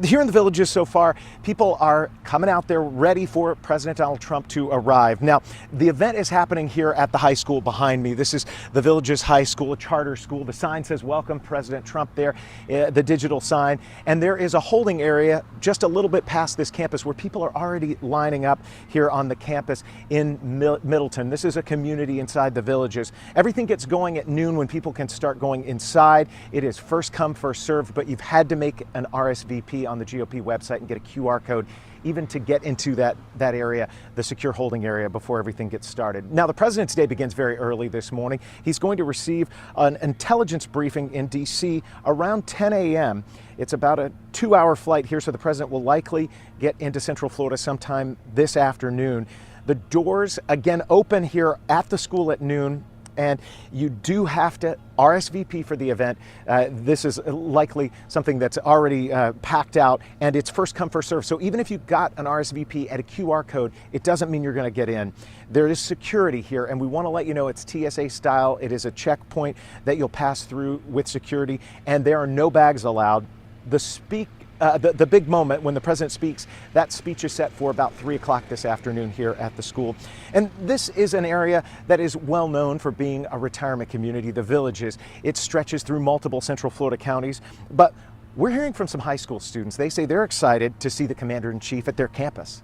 Here in the Villages so far, people are coming out there ready for President Donald Trump to arrive. Now, the event is happening here at the high school behind me. This is the Villages High School, a charter school. The sign says "Welcome President Trump" there, the digital sign. And there is a holding area just a little bit past this campus where people are already lining up here on the campus in Middleton. This is a community inside the Villages. Everything gets going at noon when people can start going inside. It is first come, first served, but you've had to make an RSVP on the GOP website and get a QR code even to get into that area, the secure holding area, before everything gets started. Now, the President's Day begins very early this morning. He's going to receive an intelligence briefing in D.C. around 10 a.m. It's about a 2-hour flight here, so the President will likely get into Central Florida sometime this afternoon. The doors, again, open here at the school at noon, and you do have to RSVP for the event. This is likely something that's already packed out, and it's first come, first serve. So even if you got an RSVP at a QR code, it doesn't mean you're going to get in. There is security here, and we want to let you know it's TSA style. It is a checkpoint that you'll pass through with security, and there are no bags allowed. The big moment when the President speaks, that speech is set for about 3 o'clock this afternoon here at the school. And this is an area that is well known for being a retirement community, the Villages. It stretches through multiple Central Florida counties, but we're hearing from some high school students. They say they're excited to see the Commander-in-Chief at their campus.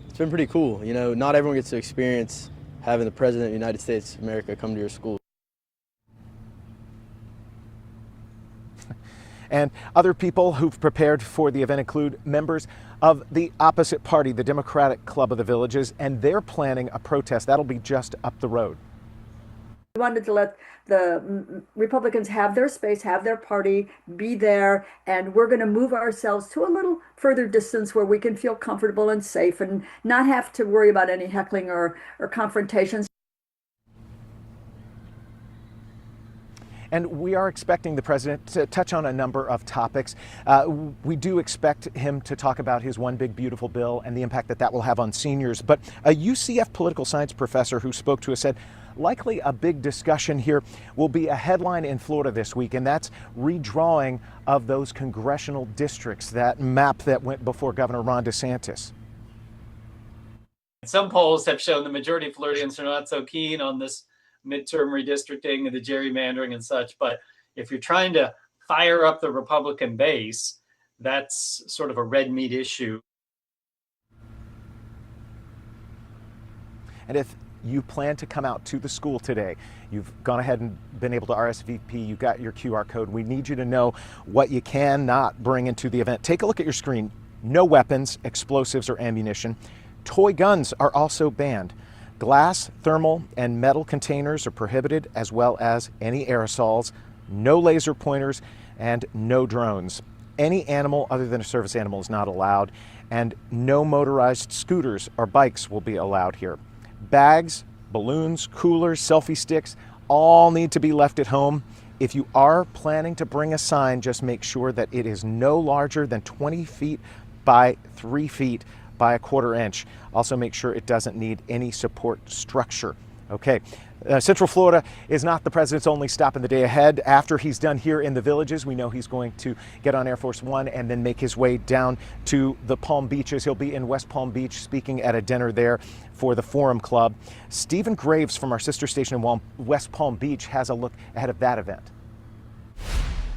It's been pretty cool. You know, not everyone gets to experience having the President of the United States of America come to your school. And other people who've prepared for the event include members of the opposite party, the Democratic Club of the Villages, and they're planning a protest. That'll be just up the road. We wanted to let the Republicans have their space, have their party, be there, and we're going to move ourselves to a little further distance where we can feel comfortable and safe and not have to worry about any heckling or confrontations. And we are expecting the President to touch on a number of topics. We do expect him to talk about his One Big Beautiful Bill and the impact that will have on seniors. But a UCF political science professor who spoke to us said likely a big discussion here will be a headline in Florida this week, and that's redrawing of those congressional districts, that map that went before Governor Ron DeSantis. Some polls have shown the majority of Floridians are not so keen on this midterm redistricting and the gerrymandering and such. But if you're trying to fire up the Republican base, that's sort of a red meat issue. And if you plan to come out to the school today, you've gone ahead and been able to RSVP, you got your QR code, we need you to know what you cannot bring into the event. Take a look at your screen. No weapons, explosives, or ammunition. Toy guns are also banned. Glass, thermal, and metal containers are prohibited, as well as any aerosols, no laser pointers, and no drones. Any animal other than a service animal is not allowed, and no motorized scooters or bikes will be allowed here. Bags, balloons, coolers, selfie sticks, all need to be left at home. If you are planning to bring a sign, just make sure that it is no larger than 20 feet by 3 feet by a 1/4 inch. Also make sure it doesn't need any support structure. Okay, Central Florida is not the President's only stop in the day ahead. After he's done here in the Villages, we know he's going to get on Air Force One and then make his way down to the Palm Beaches. He'll be in West Palm Beach speaking at a dinner there for the Forum Club. Stephen Graves from our sister station in West Palm Beach has a look ahead of that event.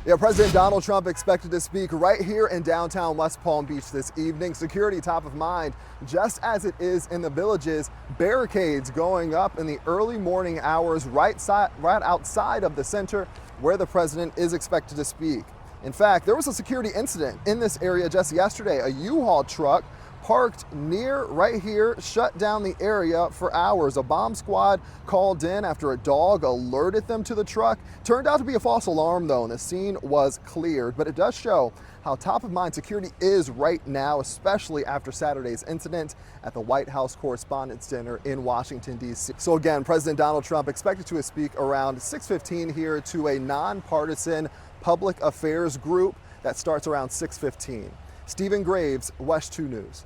Yeah, President Donald Trump expected to speak right here in downtown West Palm Beach this evening. Security top of mind, just as it is in the Villages. Barricades going up in the early morning hours right outside of the center where the president is expected to speak. In fact, there was a security incident in this area just yesterday. A U-Haul truck parked near right here shut down the area for hours. A bomb squad called in after a dog alerted them to the truck. Turned out to be a false alarm though, and the scene was cleared. But it does show how top of mind security is right now, especially after Saturday's incident at the White House Correspondents' Dinner in Washington, D.C. So again, President Donald Trump expected to speak around 6:15 here to a nonpartisan public affairs group that starts around 6:15. Stephen Graves, WESH 2 News.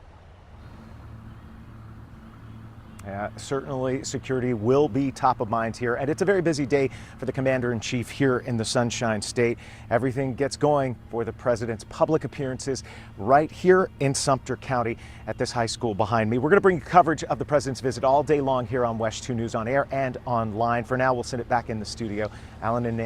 Certainly, security will be top of mind here, and it's a very busy day for the Commander-in-Chief here in the Sunshine State. Everything gets going for the president's public appearances right here in Sumter County at this high school behind me. We're going to bring you coverage of the president's visit all day long here on WESH 2 News on air and online. For now, we'll send it back in the studio. Alan and Nancy.